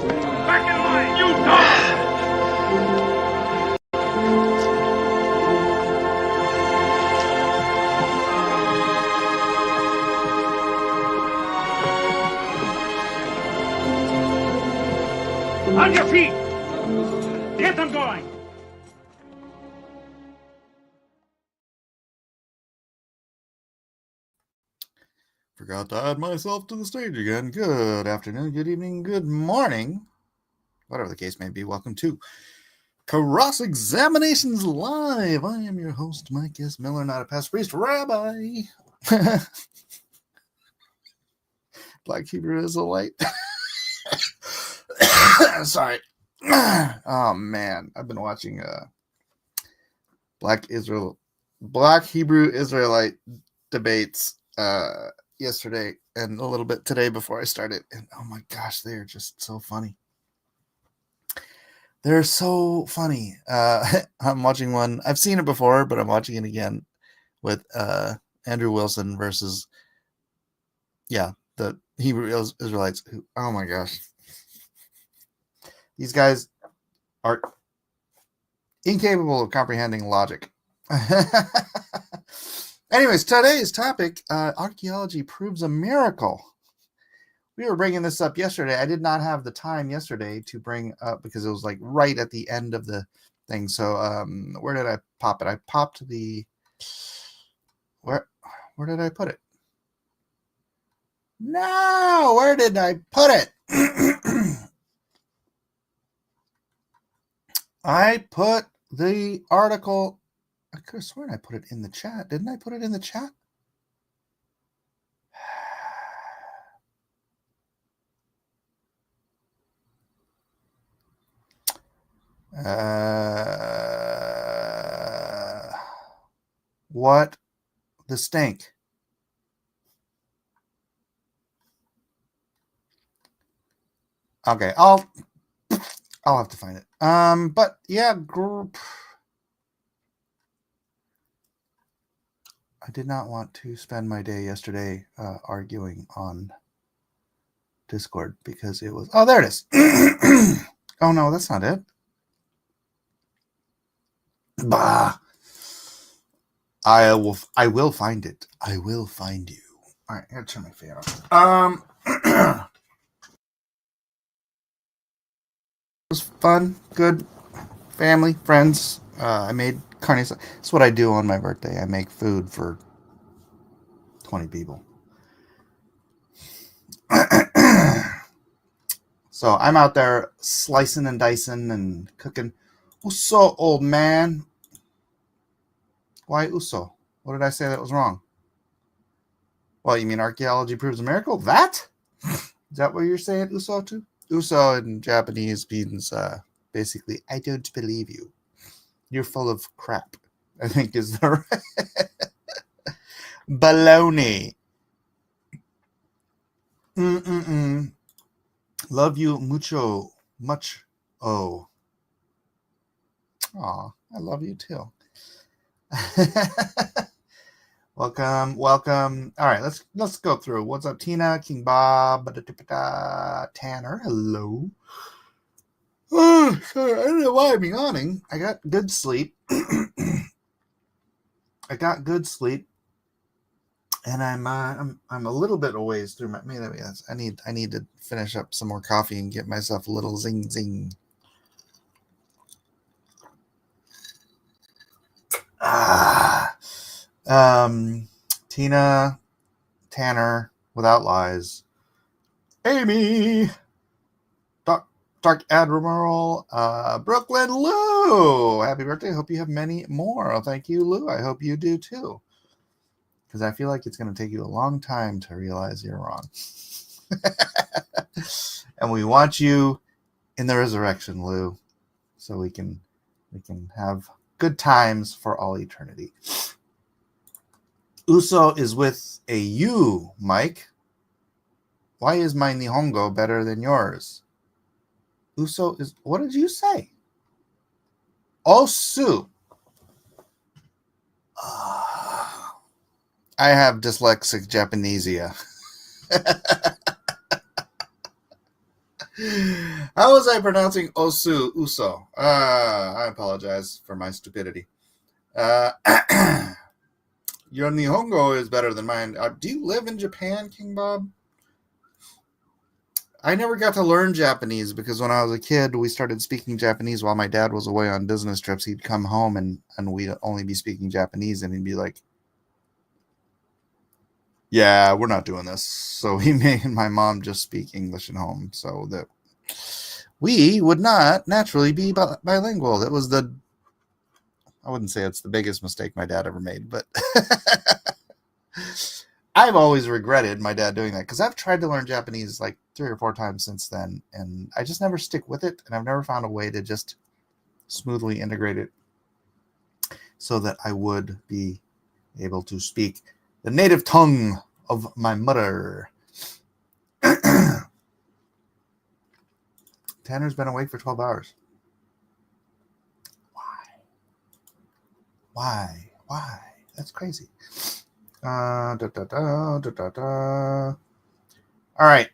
Back in line, you dog! On your feet! Get them going! Forgot to add myself to the stage again. Good afternoon, good evening, good morning. Whatever the case may be, welcome to Cross Examinations Live. I am your host, Mike S. Miller, not a past priest, rabbi. Black Hebrew Israelite. Sorry. Oh man, I've been watching Black Hebrew Israelite debates yesterday and a little bit today before I started, and oh my gosh, they are just so funny. They're so funny. I'm watching one. I've seen it before, but I'm watching it again with Andrew Wilson versus the Hebrew Israelites. Who, oh my gosh, these guys are incapable of comprehending logic. Anyways, today's topic, archaeology proves a miracle. We were bringing this up yesterday. I did not have the time yesterday to bring up because it was like right at the end of the thing. So where did I pop it? I popped the... Where did I put it? No, where did I put it? I put the article... I could have sworn I put it in the chat. Didn't I put it in the chat? What the stink? Okay, I'll have to find it. But yeah, I did not want to spend my day yesterday arguing on Discord because it was... Oh, there it is. Oh no, that's not it. Bah. I will find it. I will find you. All right, I gotta turn my fan off. It was fun, good, family, friends. I made carne asada. That's what I do on my birthday. I make food for 20 people. So I'm out there slicing and dicing and cooking. Uso, old man. Why Uso? What did I say that was wrong? Well, you mean archaeology proves a miracle? That? Is that what you're saying, Uso, too? Uso in Japanese means basically, I don't believe you. You're full of crap, I think is the baloney. Love you mucho, much. Oh. Aw, I love you too. Welcome. All right, let's go through. What's up, Tina, King Bob, Tanner? Hello. Oh, sorry, I don't know why I'm yawning. I got good sleep. And I'm a little bit a ways through my... Maybe yes, I need to finish up some more coffee and get myself a little zing. Tina, Tanner, Without Lies, Amy, Dark Admiral, Brooklyn, Lou. Happy birthday. Hope you have many more. Oh, thank you, Lou. I hope you do too. Because I feel like it's going to take you a long time to realize you're wrong. And we want you in the resurrection, Lou, so we can have good times for all eternity. Uso is with a U, Mike. Why is my Nihongo better than yours? Uso is... What did you say? Osu. I have dyslexic Japanesia. How was I pronouncing Uso? I apologize for my stupidity. Uh, your Nihongo is better than mine. Do you live in Japan, King Bob? I never got to learn Japanese because when I was a kid, we started speaking Japanese while my dad was away on business trips. He'd come home and we'd only be speaking Japanese, and he'd be like, yeah, we're not doing this. So he made my mom just speak English at home so that we would not naturally be bilingual. That was I wouldn't say it's the biggest mistake my dad ever made, but I've always regretted my dad doing that because I've tried to learn Japanese like 3 or 4 times since then, and I just never stick with it, and I've never found a way to just smoothly integrate it so that I would be able to speak the native tongue of my mother. Tanner's been awake for 12 hours. Why? That's crazy. All right.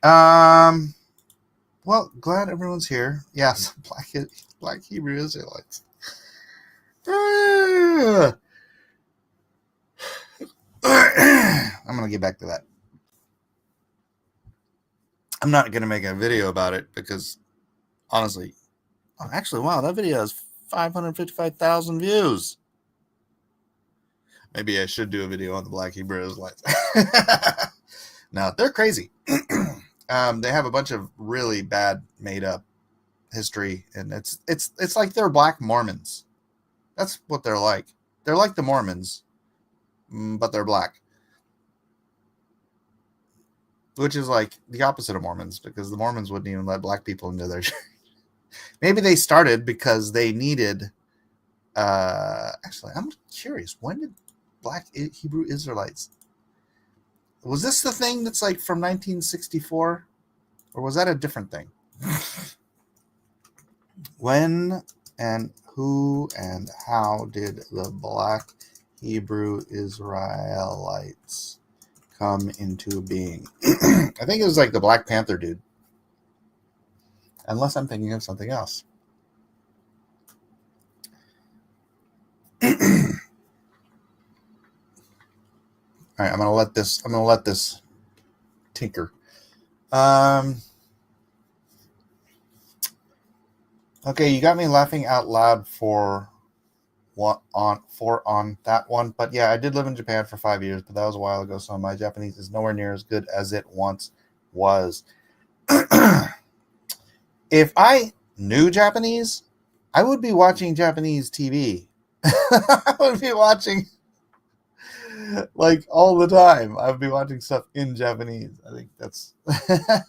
Well, glad everyone's here. Yes, Black Hebrew Israelites. I'm gonna get back to that. I'm not gonna make a video about it because, honestly, actually, wow, that video has 555,000 views. Maybe I should do a video on the Black Hebrew Israelites. No, they're crazy. They have a bunch of really bad made up history, and it's like they're black Mormons. That's what they're like. They're like the Mormons, but they're black, which is like the opposite of Mormons because the Mormons wouldn't even let black people into their church. Maybe they started because they needed. Actually, I'm curious. When did Black Hebrew Israelites? Was this the thing that's like from 1964? Or was that a different thing? When and who and how did the Black Hebrew Israelites come into being? I think it was like the Black Panther dude. Unless I'm thinking of something else. All right, I'm gonna let this tinker. Okay, you got me laughing out loud for on that one, but yeah, I did live in Japan for 5 years, but that was a while ago, so my Japanese is nowhere near as good as it once was. If I knew Japanese, I would be watching Japanese TV. I would be watching like all the time. I would be watching stuff in Japanese. I think that's I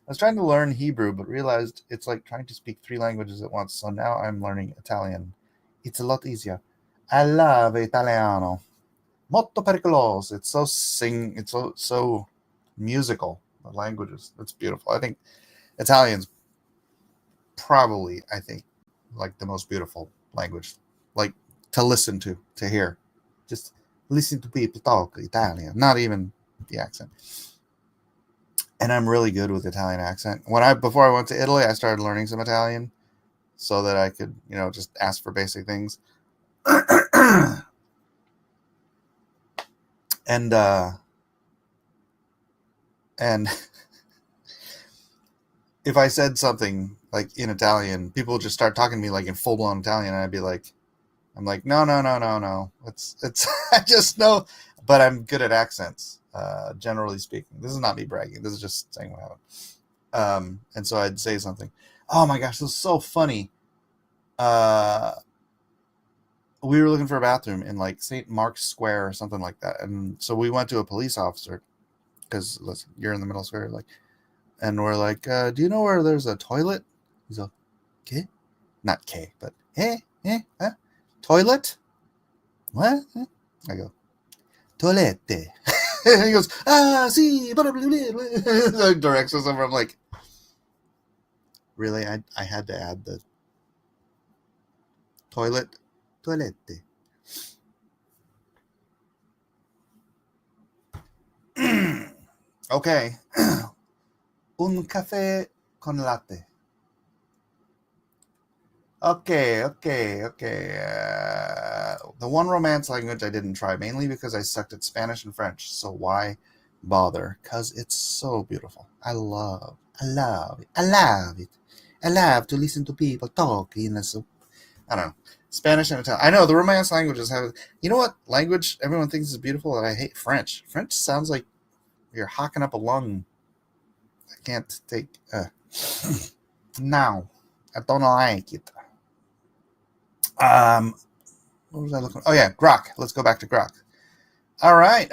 was trying to learn Hebrew, but realized it's like trying to speak 3 languages at once. So now I'm learning Italian. It's a lot easier. I love Italiano. Molto pericoloso. It's so musical. The languages. It's beautiful. I think Italian's probably, like the most beautiful language. Like to listen to hear. Just listen to people talk Italian. Not even the accent. And I'm really good with Italian accent. Before I went to Italy, I started learning some Italian so that I could, just ask for basic things. and if I said something like in Italian, people would just start talking to me like in full blown Italian, and I'm like, no. It's I just know, but I'm good at accents. Generally speaking, this is not me bragging. This is just saying what happened. And so I'd say something. Oh my gosh, this is so funny. We were looking for a bathroom in like St. Mark's Square or something like that, and so we went to a police officer because you're in the middle square, and we're like, do you know where there's a toilet? He's like, "K, not K, but toilet? What?" I go, "Toilette." And he goes, see, blah, blah, blah, blah. Directs us over. I'm like, really? I had to add the toilette. Okay. Un café con latte. Okay. The one Romance language I didn't try, mainly because I sucked at Spanish and French. So why bother? Because it's so beautiful. I love it. I love to listen to people talking. So, I don't know. Spanish and Italian. I know the Romance languages have. You know what language everyone thinks is beautiful that I hate? French. French sounds like you're hawking up a lung. I can't take. No, I don't like it. What was I looking? Oh yeah, Grok. Let's go back to Grok. All right.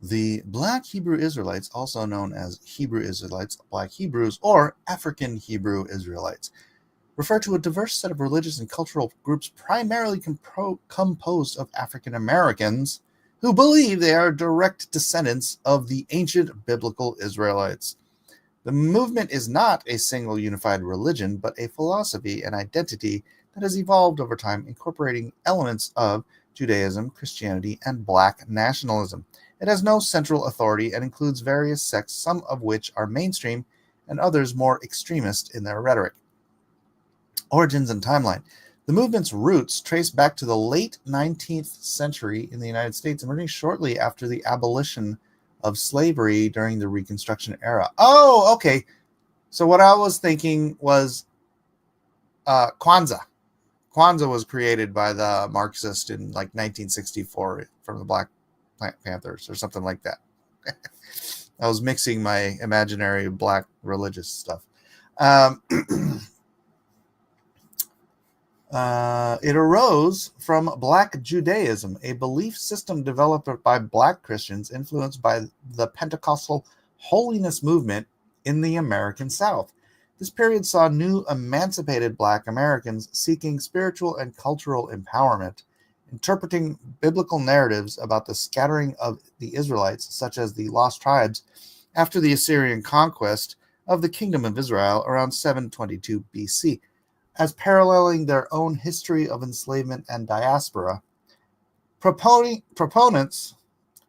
The Black Hebrew Israelites, also known as Hebrew Israelites, Black Hebrews, or African Hebrew Israelites, refer to a diverse set of religious and cultural groups primarily composed of African Americans who believe they are direct descendants of the ancient biblical Israelites. The movement is not a single unified religion, but a philosophy and identity that has evolved over time, incorporating elements of Judaism, Christianity, and Black nationalism. It has no central authority and includes various sects, some of which are mainstream and others more extremist in their rhetoric. Origins and timeline. The movement's roots trace back to the late 19th century in the United States, emerging shortly after the abolition of slavery during the Reconstruction era. Oh, okay. So what I was thinking was Kwanzaa. Kwanzaa was created by the Marxists in like 1964 from the Black Panthers or something like that. I was mixing my imaginary Black religious stuff. It arose from Black Judaism, a belief system developed by Black Christians influenced by the Pentecostal holiness movement in the American South. This period saw new emancipated Black Americans seeking spiritual and cultural empowerment, interpreting biblical narratives about the scattering of the Israelites, such as the lost tribes, after the Assyrian conquest of the Kingdom of Israel around 722 BC, as paralleling their own history of enslavement and diaspora. Proponents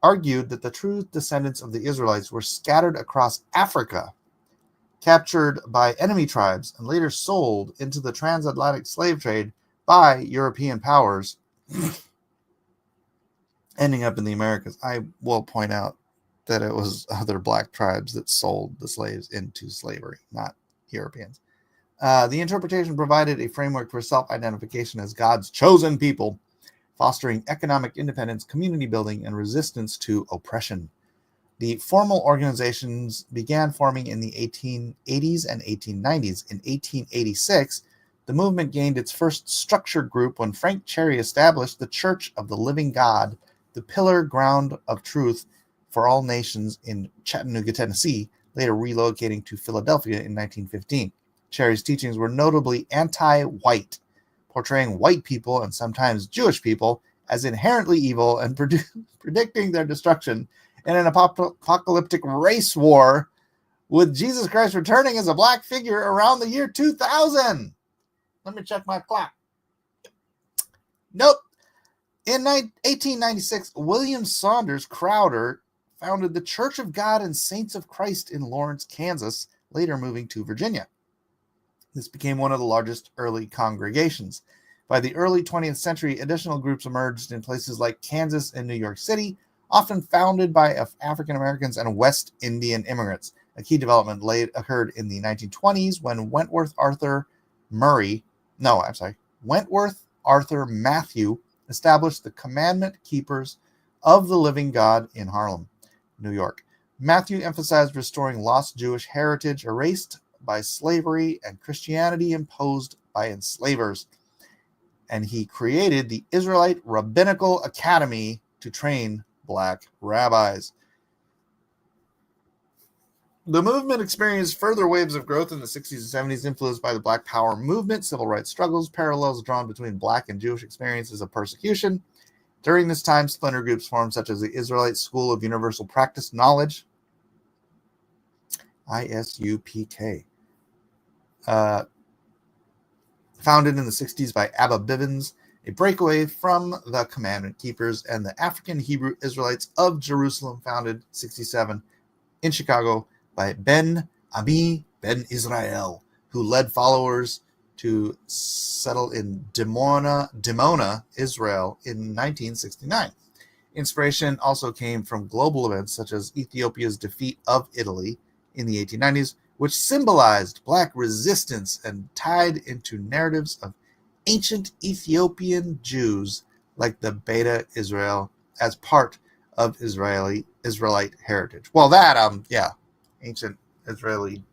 argued that the true descendants of the Israelites were scattered across Africa, captured by enemy tribes, and later sold into the transatlantic slave trade by European powers, ending up in the Americas. I will point out that it was other Black tribes that sold the slaves into slavery, not Europeans. The interpretation provided a framework for self-identification as God's chosen people, fostering economic independence, community building, and resistance to oppression. The formal organizations began forming in the 1880s and 1890s. In 1886, the movement gained its first structured group when Frank Cherry established the Church of the Living God, the pillar ground of truth for all nations in Chattanooga, Tennessee, later relocating to Philadelphia in 1915. Cherry's teachings were notably anti-white, portraying white people and sometimes Jewish people as inherently evil and predicting their destruction in an apocalyptic race war, with Jesus Christ returning as a Black figure around the year 2000. Let me check my clock. Nope. In 1896, William Saunders Crowder founded the Church of God and Saints of Christ in Lawrence, Kansas, later moving to Virginia. This became one of the largest early congregations. By the early 20th century, additional groups emerged in places like Kansas and New York City, often founded by African Americans and West Indian immigrants. A key development occurred in the 1920s when Wentworth Arthur Matthew established the Commandment Keepers of the Living God in Harlem, New York. Matthew emphasized restoring lost Jewish heritage erased by slavery and Christianity imposed by enslavers. And he created the Israelite Rabbinical Academy to train Black rabbis. The movement experienced further waves of growth in the 60s and 70s, influenced by the Black Power movement, civil rights struggles, parallels drawn between Black and Jewish experiences of persecution. During this time, splinter groups formed, such as the Israelite School of Universal Practice Knowledge, ISUPK, founded in the 60s by Abba Bivens, a breakaway from the Commandment Keepers, and the African Hebrew Israelites of Jerusalem, founded 67 in Chicago by Ben Ami ben Israel, who led followers to settle in Dimona, Israel in 1969. Inspiration also came from global events such as Ethiopia's defeat of Italy in the 1890s, which symbolized Black resistance and tied into narratives of ancient Ethiopian Jews like the Beta Israel as part of Israelite heritage. Well, ancient Israeli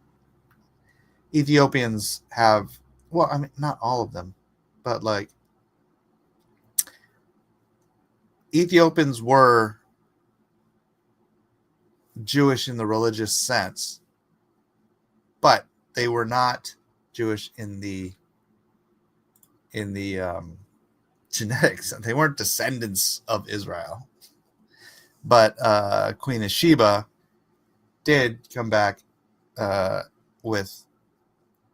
Ethiopians have, well, I mean, not all of them, but like Ethiopians were Jewish in the religious sense, but they were not Jewish in the genetics. They weren't descendants of Israel. But Queen of Sheba did come back with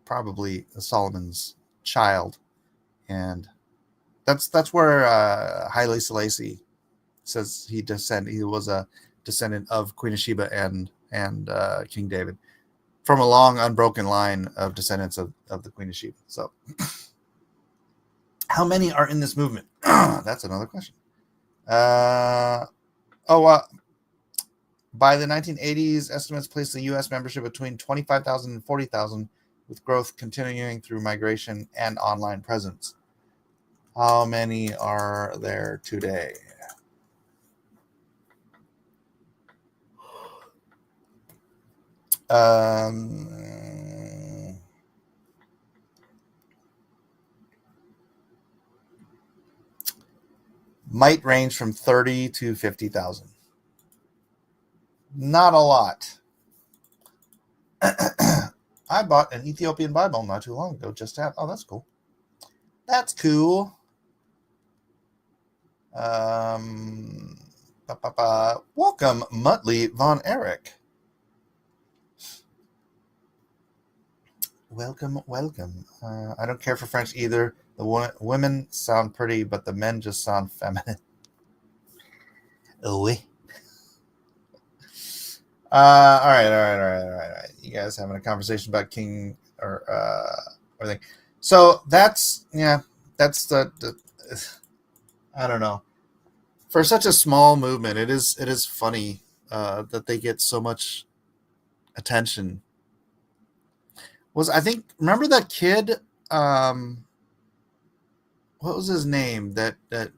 probably Solomon's child, and that's where Haile Selassie says he was a descendant of Queen of Sheba and King David, from a long unbroken line of descendants of the Queen of Sheba. So how many are in this movement? That's another question. By the 1980s, estimates placed the U.S. membership between 25,000 and 40,000, with growth continuing through migration and online presence. How many are there today? Might range from 30 to 50,000. Not a lot. I bought an Ethiopian Bible not too long ago just to have. Oh, that's cool. That's cool. Welcome, Muttley Von Erich. Welcome. I don't care for French either. The women sound pretty, but the men just sound feminine. Oh, oui. All right. You guys having a conversation about King or thing. So that's the I don't know. For such a small movement, it is funny that they get so much attention. Remember that kid? What was his name? The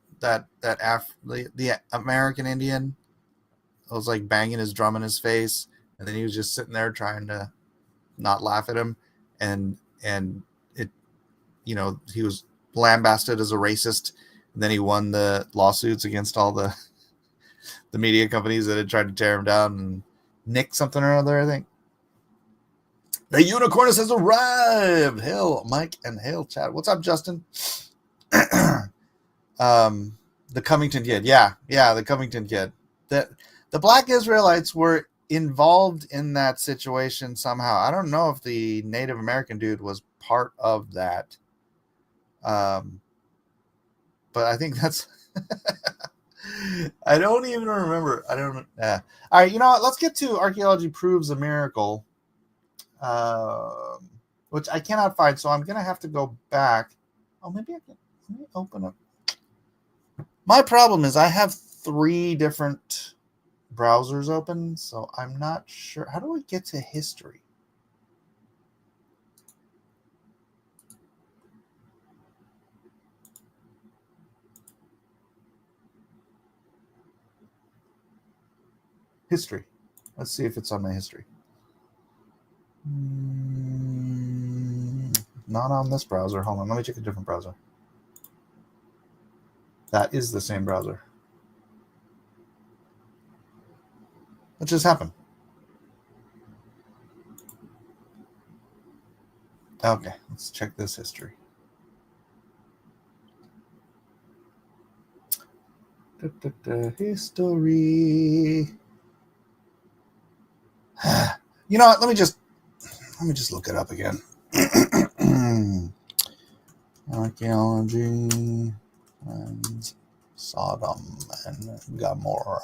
American Indian was like banging his drum in his face, and then he was just sitting there trying to not laugh at him, and it, he was lambasted as a racist, and then he won the lawsuits against all the media companies that had tried to tear him down, and Nick something or other, I think. The unicornist has arrived. Hail, Mike, and hail, Chad. What's up, Justin? The Covington kid. Yeah, the Covington kid. The Black Israelites were involved in that situation somehow. I don't know if the Native American dude was part of that. But I think that's... I don't even remember. I don't... All right, you know what? Let's get to Archaeology Proves a Miracle. Which I cannot find, so I'm going to have to go back. Oh, maybe I can... Let me open up. My problem is I have 3 different browsers open, so I'm not sure. How do we get to history? History. Let's see if it's on my history. Not on this browser. Hold on, let me check a different browser. That is the same browser. What just happened? Okay, let's check this history. History. You know what? Let me just look it up again. Archaeology and Sodom and Gomorrah.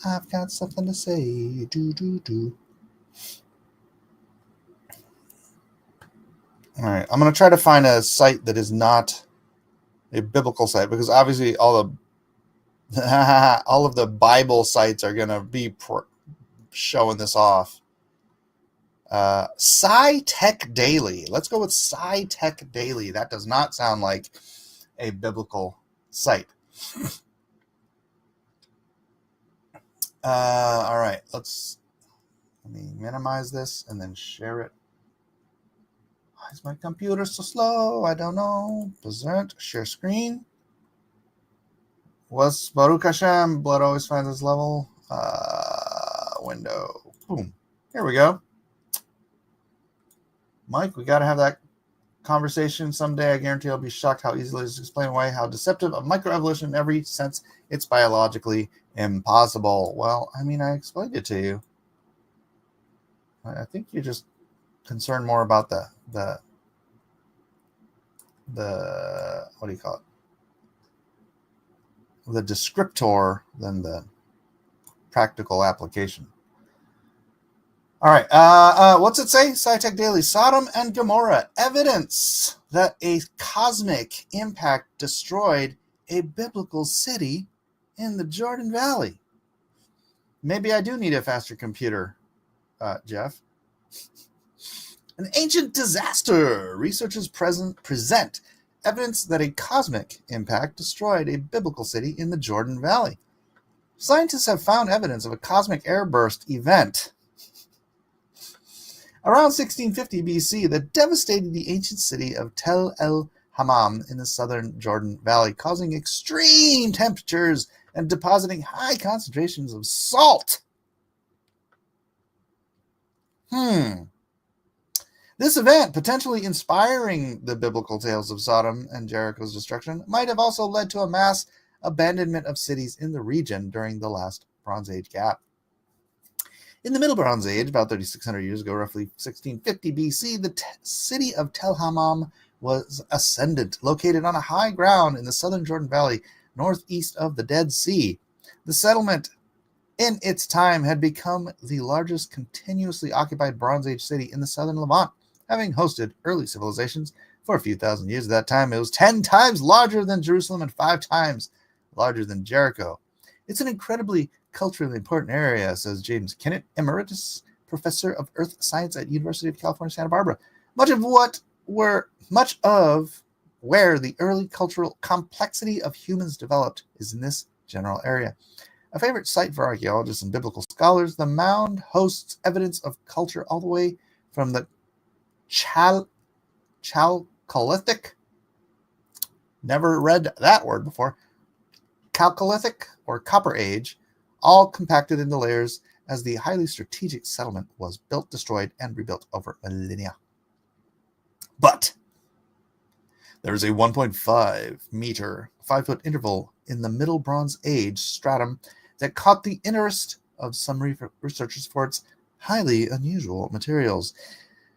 I've got something to say. Do, do, do. All right. I'm going to try to find a site that is not a biblical site, because obviously all of the Bible sites are going to be showing this off. Sci-Tech Daily. Let's go with Sci-Tech Daily. That does not sound like a biblical site. All right. Let me minimize this and then share it. Why is my computer so slow? I don't know. Present. Share screen. Was Baruch Hashem. Blood always finds its level. Window. Boom. Here we go. Mike, we got to have that conversation someday. I guarantee I'll be shocked how easily it's explained away how deceptive a microevolution in every sense it's biologically impossible. Well, I mean, I explained it to you. I think you're just concerned more about the what do you call it? The descriptor than the practical application. All right. What's it say? SciTech Daily. Sodom and Gomorrah. Evidence that a cosmic impact destroyed a biblical city in the Jordan Valley. Maybe I do need a faster computer, Jeff. An ancient disaster. Researchers present evidence that a cosmic impact destroyed a biblical city in the Jordan Valley. Scientists have found evidence of a cosmic airburst event around 1650 BC that devastated the ancient city of Tel El Hammam in the southern Jordan Valley, causing extreme temperatures and depositing high concentrations of salt. This event, potentially inspiring the biblical tales of Sodom and Jericho's destruction, might have also led to a mass abandonment of cities in the region during the last Bronze Age gap. In the Middle Bronze Age, about 3,600 years ago, roughly 1650 BC, the city of Tel Hammam was ascendant, located on a high ground in the southern Jordan Valley, northeast of the Dead Sea. The settlement in its time had become the largest continuously occupied Bronze Age city in the southern Levant, having hosted early civilizations for a few thousand years. At that time, it was 10 times larger than Jerusalem and 5 times larger than Jericho. It's an incredibly culturally important area, says James Kennett, Emeritus Professor of Earth Science at University of California, Santa Barbara. Much of where the early cultural complexity of humans developed is in this general area. A favorite site for archaeologists and biblical scholars, the mound hosts evidence of culture all the way from the Chalcolithic, never read that word before, Chalcolithic or Copper Age, all compacted into layers as the highly strategic settlement was built, destroyed, and rebuilt over millennia. But there is a 1.5 meter, 5-foot interval in the Middle Bronze Age stratum that caught the interest of some researchers for its highly unusual materials.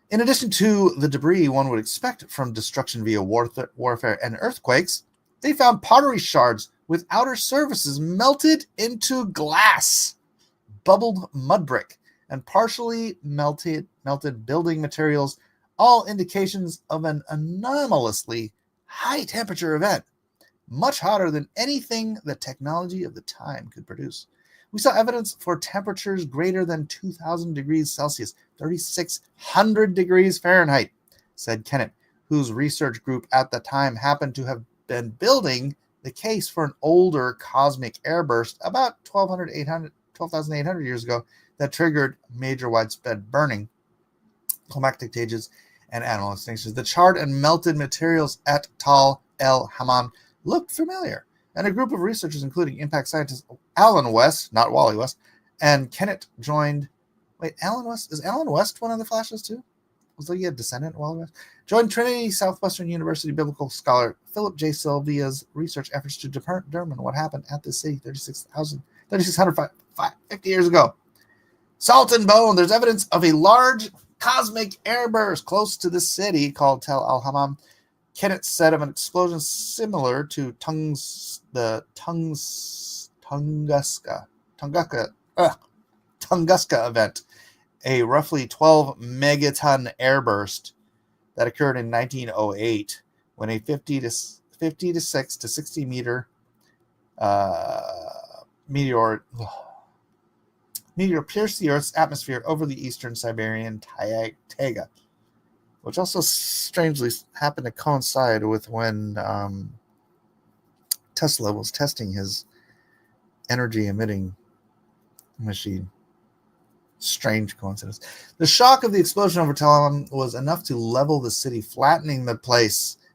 In addition to the debris one would expect from destruction via warfare and earthquakes, they found pottery shards with outer surfaces melted into glass, bubbled mud brick, and partially melted building materials, all indications of an anomalously high temperature event, much hotter than anything the technology of the time could produce. We saw evidence for temperatures greater than 2,000 degrees Celsius, 3,600 degrees Fahrenheit, said Kennett, whose research group at the time happened to have been building the case for an older cosmic airburst about 12,800 years ago that triggered major widespread burning, climactic changes, and animal extinctions. The charred and melted materials at Tal El Hammam looked familiar, and a group of researchers, including impact scientist Alan West, not Wally West, and Kennett joined. Wait, Alan West? Is Alan West one of the Flashes too? Was he a descendant of Wally West? Joined Trinity Southwestern University biblical scholar Philip J. Sylvia's research efforts to determine what happened at this city 3,650 years ago. Salt and bone. There's evidence of a large cosmic airburst close to the city called Tel Al Hammam. Kennett said of an explosion similar to Tunguska Tunguska event, a roughly 12 megaton airburst that occurred in 1908 when a 56 to 60 meter meteor pierced the Earth's atmosphere over the eastern Siberian taiga, which also strangely happened to coincide with when Tesla was testing his energy-emitting machine. Strange coincidence. The shock of the explosion over Tel Aviv was enough to level the city, flattening the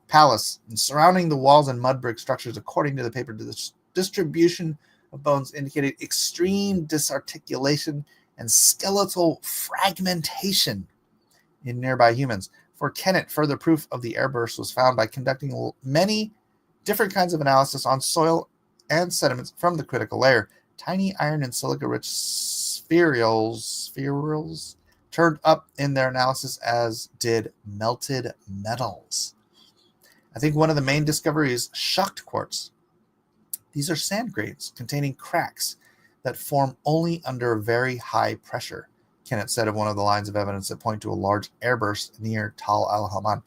palace, and surrounding the walls and mud brick structures. According to the paper, the distribution of bones indicated extreme disarticulation and skeletal fragmentation in nearby humans. For Kennett, further proof of the airburst was found by conducting many different kinds of analysis on soil and sediments from the critical layer. Tiny iron and silica-rich spherules turned up in their analysis, as did melted metals. I think one of the main discoveries, shocked quartz. These are sand grains containing cracks that form only under very high pressure, Kennett said of one of the lines of evidence that point to a large airburst near Tal al-Haman.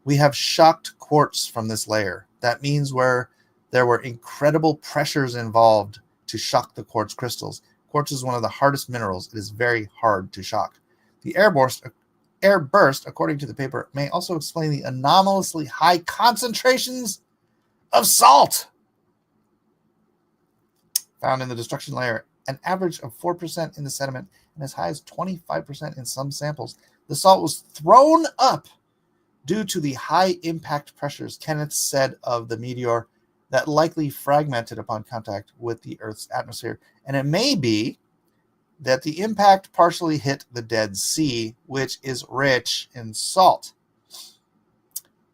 We have shocked quartz from this layer. That means where there were incredible pressures involved to shock the quartz crystals. Quartz is one of the hardest minerals. It is very hard to shock. The airburst, according to the paper, may also explain the anomalously high concentrations of salt found in the destruction layer, an average of 4% in the sediment and as high as 25% in some samples. The salt was thrown up due to the high impact pressures, Kenneth said of the meteor, that likely fragmented upon contact with the Earth's atmosphere. And it may be that the impact partially hit the Dead Sea, which is rich in salt.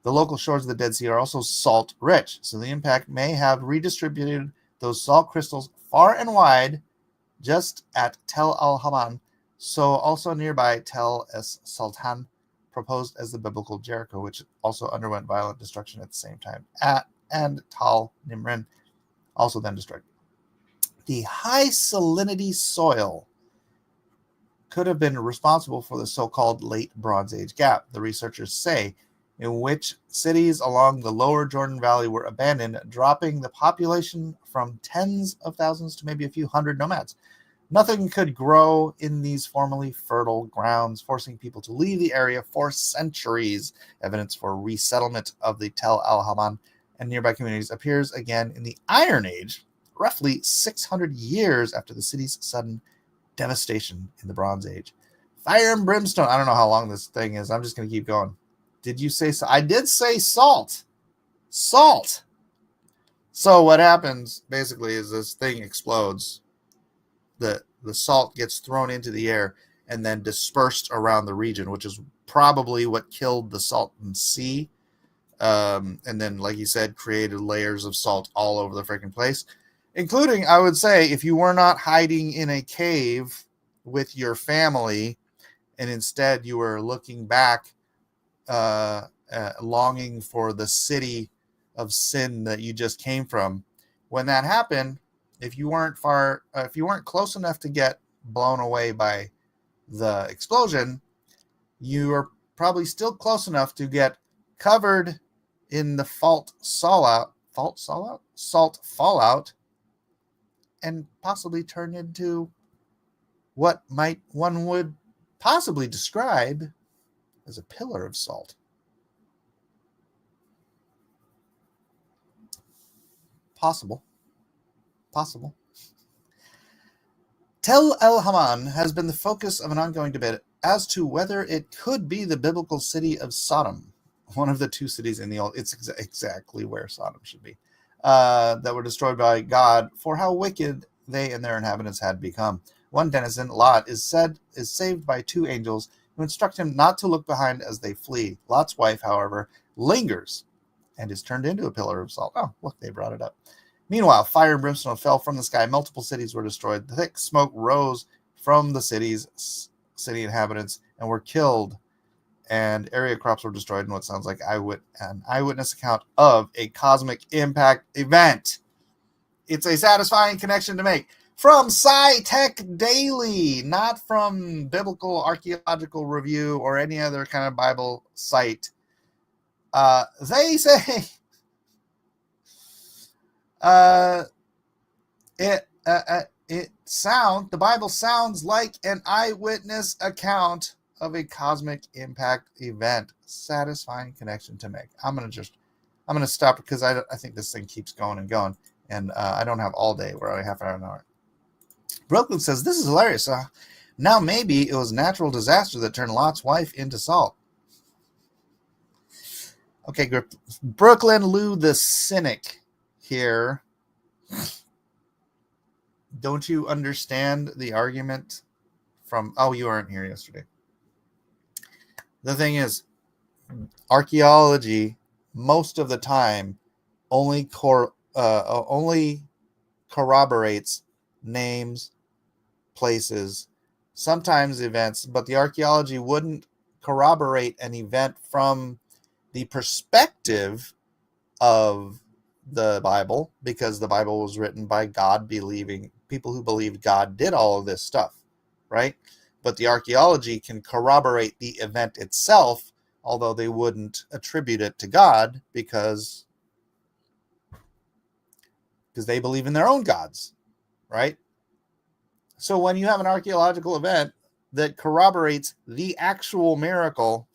The local shores of the Dead Sea are also salt rich, so the impact may have redistributed those salt crystals far and wide just at Tel al-Haman, so also nearby Tel es-Sultan, proposed as the biblical Jericho, which also underwent violent destruction at the same time, and Tal Nimrin, also then destroyed. The high salinity soil could have been responsible for the so-called late Bronze Age gap, the researchers say, in which cities along the lower Jordan Valley were abandoned, dropping the population from tens of thousands to maybe a few hundred nomads. Nothing could grow in these formerly fertile grounds, forcing people to leave the area for centuries. Evidence for resettlement of the Tel al-Haman and nearby communities appears again in the Iron Age, roughly 600 years after the city's sudden devastation in the Bronze Age. Fire and brimstone. I don't know how long this thing is. I'm just going to keep going. Did you say so? I did say salt. Salt. So what happens basically is this thing explodes. The salt gets thrown into the air and then dispersed around the region, which is probably what killed the Salton Sea. And then, like you said, created layers of salt all over the freaking place, including, I would say, if you were not hiding in a cave with your family and instead you were looking back, longing for the city of sin that you just came from. When that happened, if you weren't close enough to get blown away by the explosion, you were probably still close enough to get covered in the salt fallout, and possibly turn into what one would possibly describe as a pillar of salt. Possible. Tel el-Haman has been the focus of an ongoing debate as to whether it could be the biblical city of Sodom, one of the two cities in the Old. It's exactly where Sodom should be, that were destroyed by God for how wicked they and their inhabitants had become. One denizen, Lot, is saved by two angels who instruct him not to look behind as they flee. Lot's wife, however, lingers and is turned into a pillar of salt. Oh, look, they brought it up. Meanwhile, fire and brimstone fell from the sky. Multiple cities were destroyed. The thick smoke rose from the city inhabitants and were killed, and area crops were destroyed in what sounds like an eyewitness account of a cosmic impact event. It's a satisfying connection to make. From SciTech Daily, not from Biblical Archaeological Review or any other kind of Bible site. They say the Bible sounds like an eyewitness account of a cosmic impact event. Satisfying connection to make. I'm gonna stop because I think this thing keeps going and going, and I don't have all day. We're only half an hour. Brooklyn says this is hilarious. Now maybe it was a natural disaster that turned Lot's wife into salt. Okay, Brooklyn Lou the cynic here. Don't you understand the argument from... Oh, you weren't here yesterday. The thing is, archaeology, most of the time, only corroborates names, places, sometimes events, but the archaeology wouldn't corroborate an event from the perspective of the Bible, because the Bible was written by people who believed God did all of this stuff, right? But the archaeology can corroborate the event itself, although they wouldn't attribute it to God because they believe in their own gods, right? So when you have an archaeological event that corroborates the actual miracle,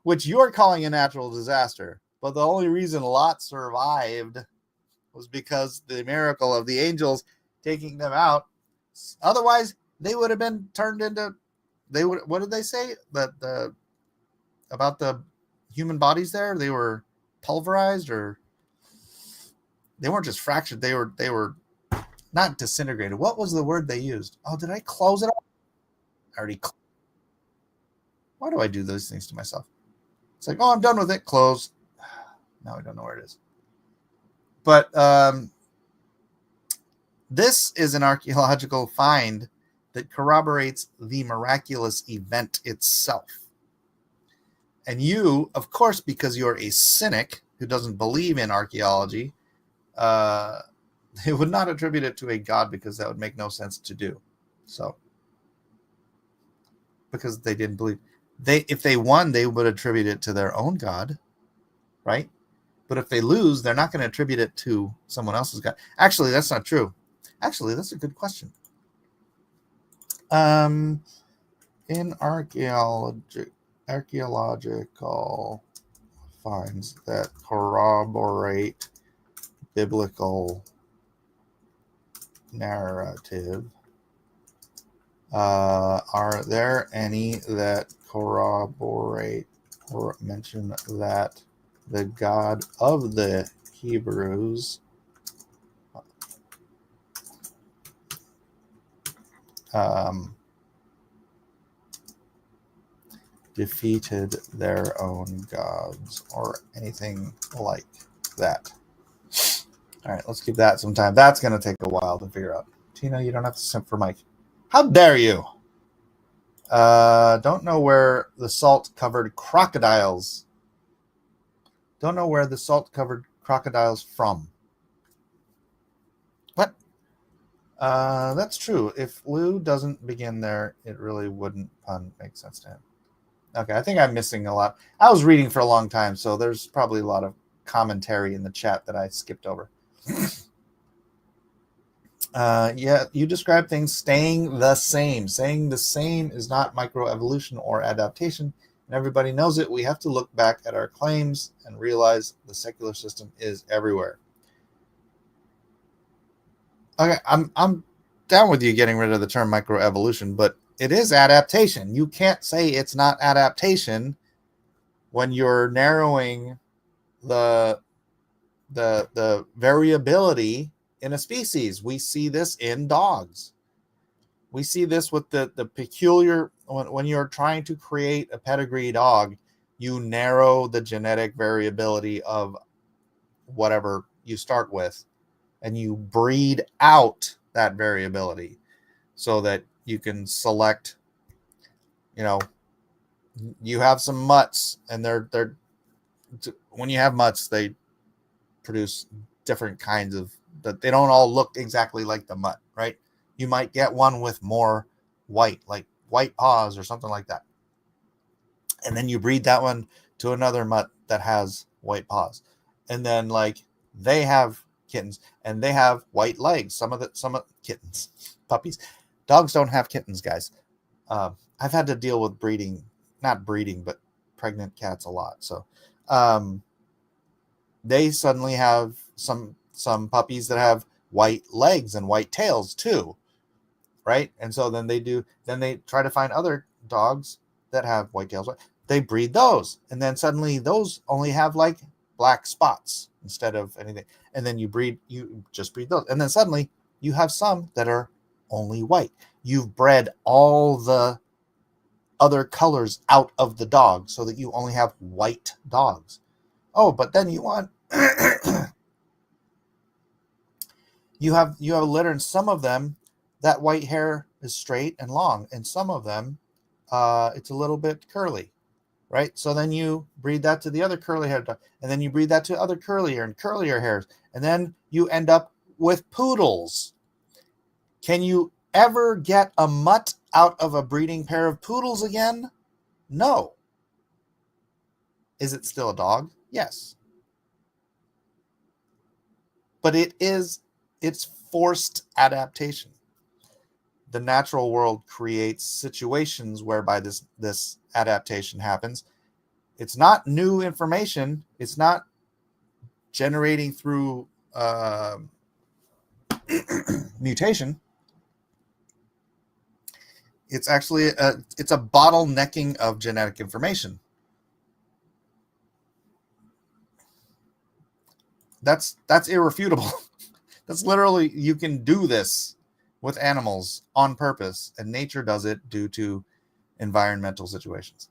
which you're calling a natural disaster, but the only reason Lot survived was because the miracle of the angels taking them out. Otherwise, they would have been turned into... What did they say? That about the human bodies there? They were pulverized, or they weren't just fractured. They were not disintegrated. What was the word they used? Oh, did I close it up? Why do I do those things to myself? It's like, oh, I'm done with it. Close. Now I don't know where it is. But this is an archaeological find that corroborates the miraculous event itself. And you, of course, because you're a cynic who doesn't believe in archaeology, they would not attribute it to a god, because that would make no sense to do. So, because they didn't believe. If they won, they would attribute it to their own god, right? But if they lose, they're not going to attribute it to someone else's god. Actually, that's not true. Actually, that's a good question. In archaeological finds that corroborate biblical narrative, are there any that corroborate or mention that the God of the Hebrews defeated their own gods or anything like that? All right, let's give that some time. That's going to take a while to figure out. Tina, you don't have to simp for Mike. How dare you? Don't know where the salt-covered crocodiles. Don't know where the salt-covered crocodiles from. What? That's true. If Lou doesn't begin there, it really wouldn't make sense to him. Okay, I think I'm missing a lot. I was reading for a long time, so there's probably a lot of commentary in the chat that I skipped over. Yeah, you describe things staying the same. Saying the same is not microevolution or adaptation, and everybody knows it. We have to look back at our claims and realize the secular system is everywhere. Okay, I'm down with you getting rid of the term microevolution, but it is adaptation. You can't say it's not adaptation when you're narrowing the variability in a species. We see this in dogs. We see this with the peculiar, when you're trying to create a pedigree dog, you narrow the genetic variability of whatever you start with, and you breed out that variability so that you can select, you have some mutts, and they're when you have mutts, they produce different kinds of that they don't all look exactly like the mutt, right? You might get one with more white, like white paws or something like that. And then you breed that one to another mutt that has white paws. And then like they have kittens and they have white legs. Some of kittens, puppies. Dogs don't have kittens, guys. I've had to deal with not breeding, but pregnant cats a lot. So they suddenly have some puppies that have white legs and white tails too, right? And so then they try to find other dogs that have white tails. They breed those, and then suddenly those only have like black spots instead of anything. And then you just breed those, and then suddenly you have some that are only white. You've bred all the other colors out of the dog so that you only have white dogs. Oh, but then you want you have a litter, and some of them that white hair is straight and long, and some of them it's a little bit curly, right? So then you breed that to the other curly hair dog, and then you breed that to other curlier and curlier hairs, and then you end up with poodles. Can you ever get a mutt out of a breeding pair of poodles again? No. Is it still a dog? Yes. But it's forced adaptation. The natural world creates situations whereby this adaptation happens. It's not new information. It's not generating through mutation. It's actually it's a bottlenecking of genetic information. That's irrefutable. That's literally, you can do this with animals on purpose, and nature does it due to environmental situations.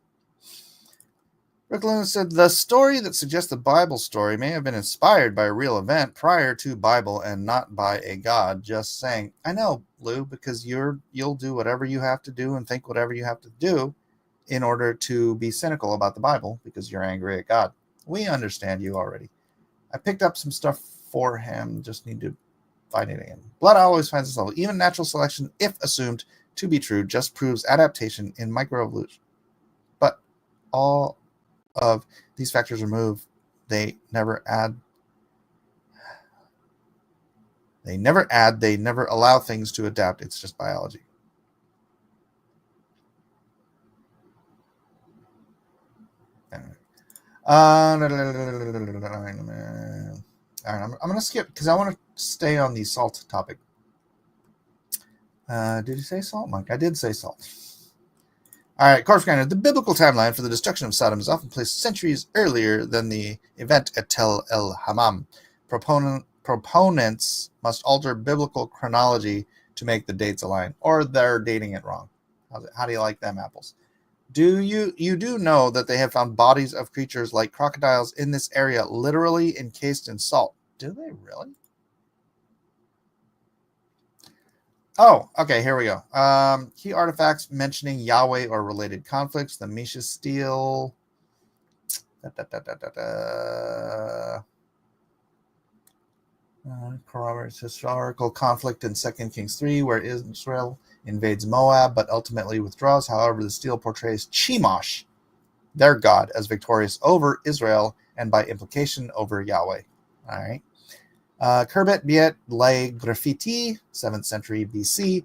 Rick Luna said, the story that suggests the Bible story may have been inspired by a real event prior to Bible and not by a god. Just saying. I know, Lou, because you'll do whatever you have to do and think whatever you have to do in order to be cynical about the Bible because you're angry at God. We understand you already. I picked up some stuff for him. Just need to find it again. Blood always finds itself. Even natural selection, if assumed to be true, just proves adaptation in microevolution. But all of these factors removed, they never allow things to adapt. It's just biology. All right, I'm going to skip because I want to stay on the salt topic. Did you say salt, Mike? I did say salt. All right, Corpse Grinder. The biblical timeline for the destruction of Sodom is often placed centuries earlier than the event at Tel El Hammam. Proponents must alter biblical chronology to make the dates align, or they're dating it wrong. How do you like them apples? You do know that they have found bodies of creatures like crocodiles in this area literally encased in salt. Do they really? Oh, okay, here we go. Key artifacts mentioning Yahweh or related conflicts. The Mesha stele. Corroborates historical conflict in 2 Kings 3, where Israel invades Moab, but ultimately withdraws. However, the stele portrays Chemosh, their god, as victorious over Israel and by implication over Yahweh. All right. Kerbet Biet Le Graffiti, 7th century BC.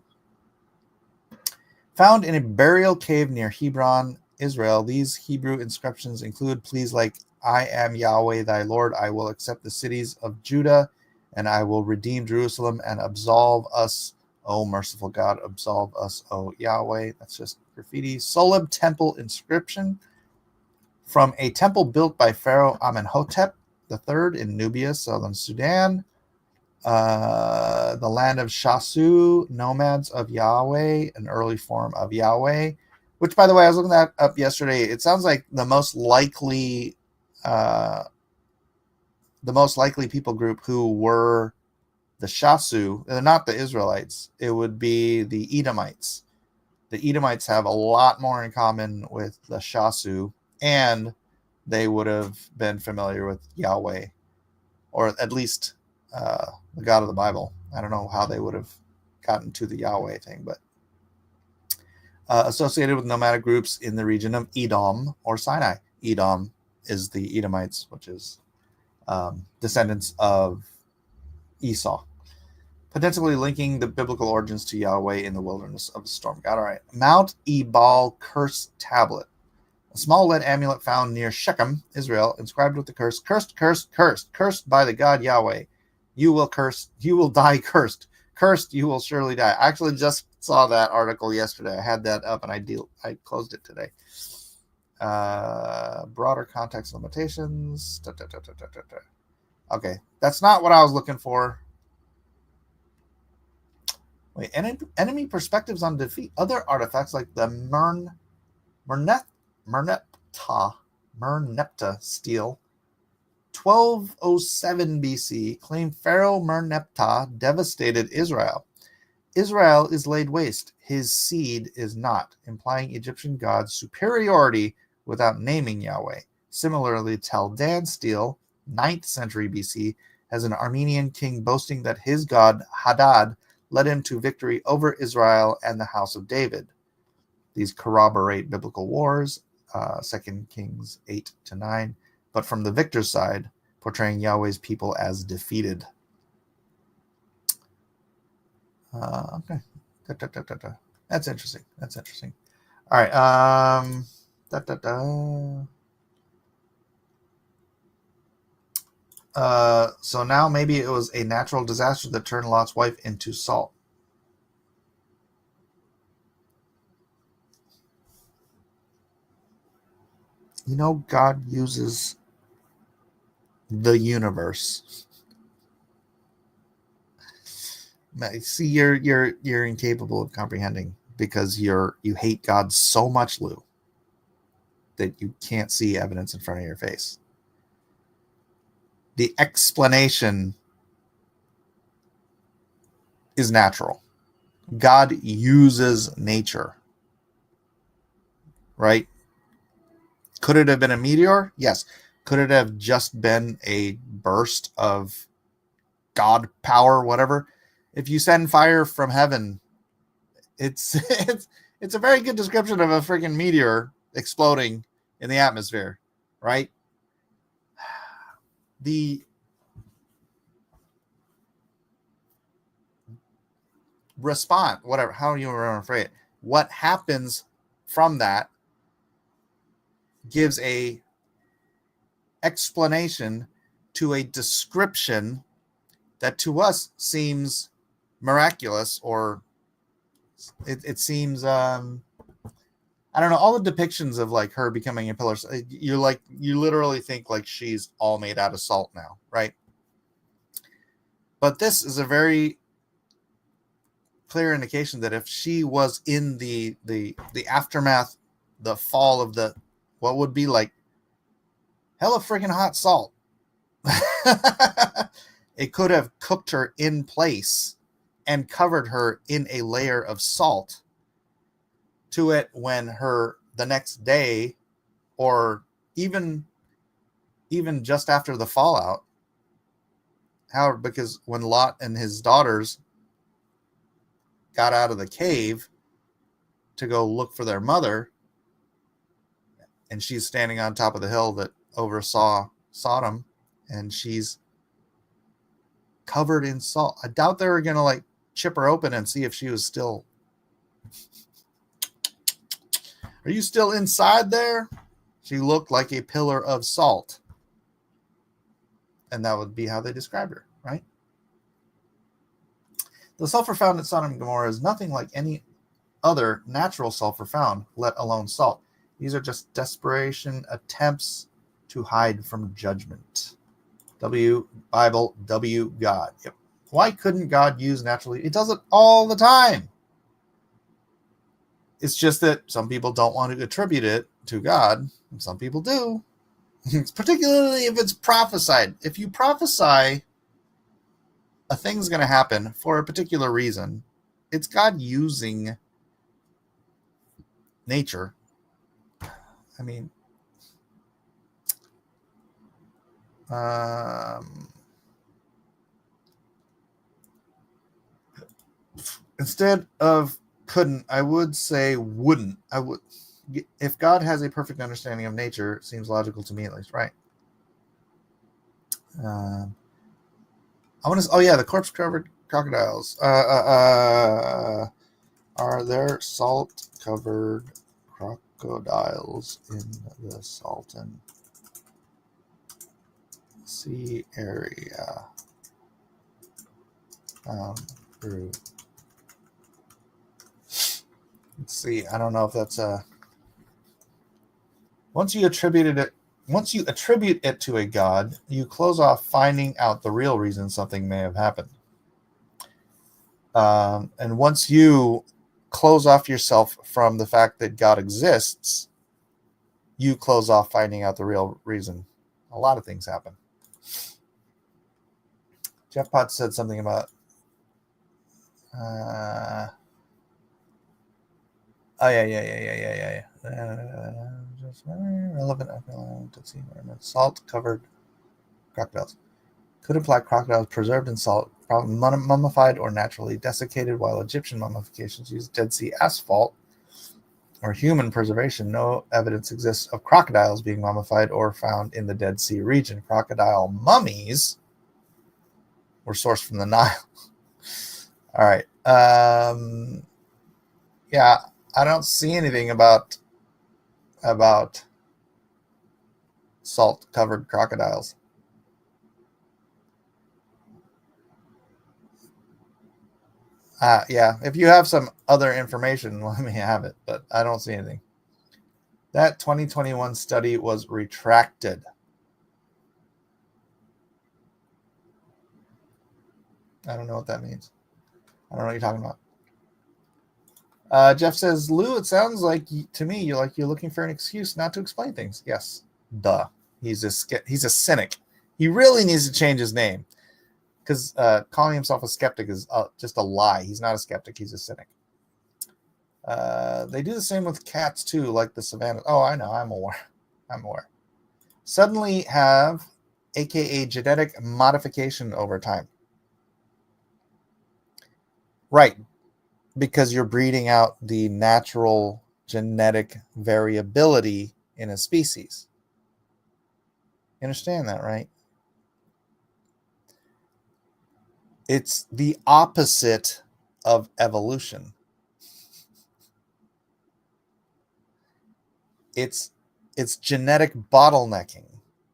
Found in a burial cave near Hebron, Israel. These Hebrew inscriptions include pleas like, I am Yahweh thy Lord, I will accept the cities of Judah, and I will redeem Jerusalem and absolve us, O merciful God, absolve us, O Yahweh. That's just graffiti. Soleb temple inscription from a temple built by Pharaoh Amenhotep III in Nubia, southern Sudan. The land of Shasu, nomads of Yahweh, an early form of Yahweh, which, by the way, I was looking that up yesterday. It sounds like the most likely people group who were the Shasu, they're not the Israelites. It would be the Edomites. The Edomites have a lot more in common with the Shasu, and they would have been familiar with Yahweh, or at least the God of the Bible. I don't know how they would have gotten to the Yahweh thing, but associated with nomadic groups in the region of Edom or Sinai. Edom is the Edomites, which is descendants of Esau, potentially linking the biblical origins to Yahweh in the wilderness of the storm god. All right. Mount Ebal curse tablet. A small lead amulet found near Shechem, Israel, inscribed with the curse, cursed, cursed, cursed, cursed by the God Yahweh. You will die cursed. Cursed, you will surely die. I actually just saw that article yesterday. I had that up and I closed it today. Broader context limitations. Okay, that's not what I was looking for. Wait, enemy perspectives on defeat. Other artifacts like the Merneptah stele, 1207 BC, claim Pharaoh Merneptah devastated Israel. Israel is laid waste. His seed is not, implying Egyptian gods' superiority without naming Yahweh. Similarly, Taldan stele, 9th century BC, has an Armenian king boasting that his god Hadad led him to victory over Israel and the house of David. These corroborate biblical wars, 2 Kings 8-9, but from the victor's side, portraying Yahweh's people as defeated. Okay. That's interesting. All right. So now maybe it was a natural disaster that turned Lot's wife into salt. You know, God uses the universe. See, you're incapable of comprehending because you hate God so much, Lou, that you can't see evidence in front of your face. The explanation is natural. God uses nature, right? Could it have been a meteor? Yes. Could it have just been a burst of God power, whatever? If you send fire from heaven, it's a very good description of a freaking meteor exploding in the atmosphere, right? The response, whatever, how you want to phrase it, what happens from that gives a explanation to a description that to us seems miraculous, or it seems I don't know, all the depictions of like her becoming a pillar, you literally think like she's all made out of salt now, right? But this is a very clear indication that if she was in the aftermath, the fall of the what would be like hella freaking hot salt, it could have cooked her in place and covered her in a layer of salt to it when the next day, or even just after the fallout. However, because when Lot and his daughters got out of the cave to go look for their mother, and she's standing on top of the hill that oversaw Sodom, and she's covered in salt. I doubt they were going to like chip her open and see if she was still. Are you still inside there? She looked like a pillar of salt. And that would be how they described her, right? The sulfur found at Sodom and Gomorrah is nothing like any other natural sulfur found, let alone salt. These are just desperation attempts to hide from judgment. W Bible, W God. Yep. Why couldn't God use naturally? It does it all the time. It's just that some people don't want to attribute it to God, and some people do. It's particularly if it's prophesied. If you prophesy a thing's going to happen for a particular reason, it's God using nature. I mean, Instead of couldn't, I would say wouldn't. I would. If God has a perfect understanding of nature, it seems logical to me at least, right? I want to. Oh yeah, the corpse-covered crocodiles. Are there salt-covered crocodiles in the Salton Sea area? Let's see. I don't know if that's a. Once you attribute it to a god, you close off finding out the real reason something may have happened. And once you close off yourself from the fact that God exists, you close off finding out the real reason. A lot of things happen. Jeff Potts said something about just relevant to see salt-covered crocodiles. Could imply crocodiles preserved in salt, mummified or naturally desiccated, while Egyptian mummifications used Dead Sea asphalt or human preservation. No evidence exists of crocodiles being mummified or found in the Dead Sea region. Crocodile mummies were sourced from the Nile. All right. Yeah, I don't see anything about salt-covered crocodiles. Yeah, if you have some other information, let me have it, but I don't see anything. That 2021 study was retracted. I don't know what that means. I don't know what you're talking about. Jeff says, Lou, it sounds like to me you're looking for an excuse not to explain things. Yes, duh. He's a cynic. He really needs to change his name because calling himself a skeptic is just a lie. He's not a skeptic. He's a cynic. They do the same with cats too, like the savannah. Oh, I know. I'm aware. Suddenly have, aka genetic modification over time. Right. Because you're breeding out the natural genetic variability in a species. You understand that, right? It's the opposite of evolution. It's genetic bottlenecking.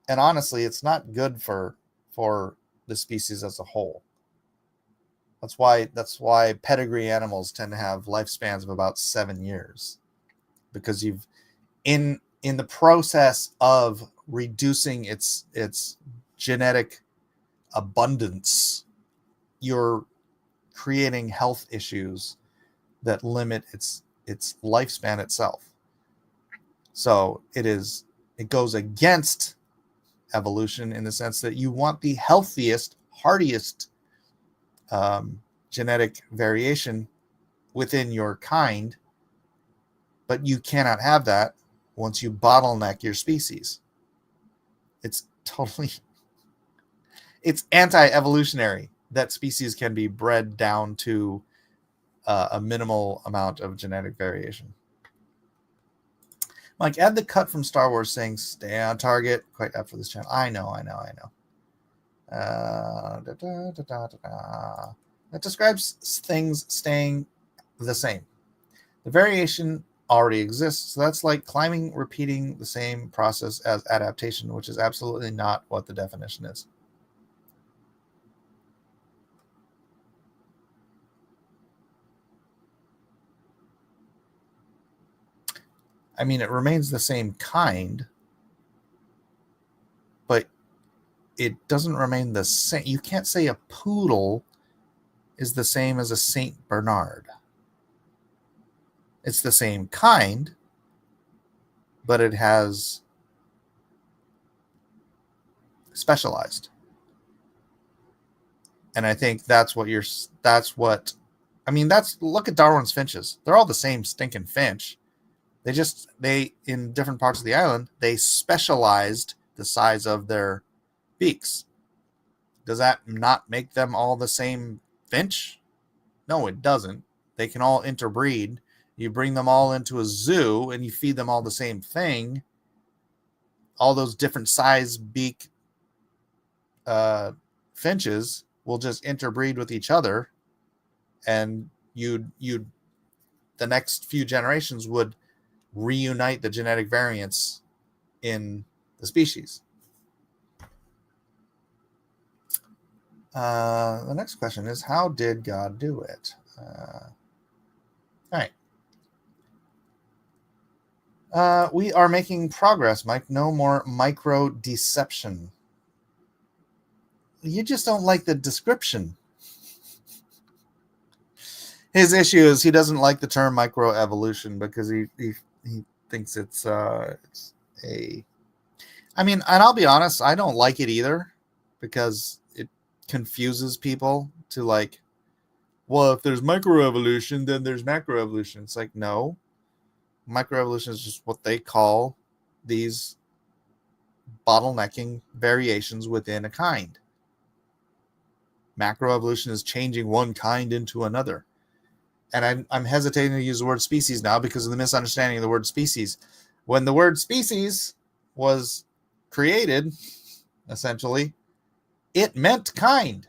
And honestly, it's not good for the species as a whole. That's why pedigree animals tend to have lifespans of about 7 years, because you've in the process of reducing its genetic abundance, you're creating health issues that limit its lifespan itself. So it goes against evolution in the sense that you want the healthiest, hardiest genetic variation within your kind, but you cannot have that once you bottleneck your species. It's anti-evolutionary that species can be bred down to a minimal amount of genetic variation. Mike, add the cut from Star Wars saying stay on target. Quite up for this channel. I know. That describes things staying the same. The variation already exists, so that's like climbing repeating the same process as adaptation, which is absolutely not what the definition is. I mean, it remains the same kind, but it doesn't remain the same. You can't say a poodle is the same as a Saint Bernard. It's the same kind, but it has specialized. And I think look at Darwin's finches. They're all the same stinking finch. They in different parts of the island, they specialized the size of their beaks. Does that not make them all the same finch? No, it doesn't. They can all interbreed. You bring them all into a zoo and you feed them all the same thing. All those different size beak finches will just interbreed with each other, and the next few generations would reunite the genetic variants in the species. The next question is, how did God do it? All right. We are making progress, Mike. No more micro deception. You just don't like the description. His issue is he doesn't like the term microevolution because he thinks it's a. I mean, and I'll be honest, I don't like it either because it confuses people to like, well, if there's microevolution, then there's macroevolution. It's like, no, microevolution is just what they call these bottlenecking variations within a kind. Macroevolution is changing one kind into another. And I'm hesitating to use the word species now because of the misunderstanding of the word species. When the word species was created, essentially, it meant kind.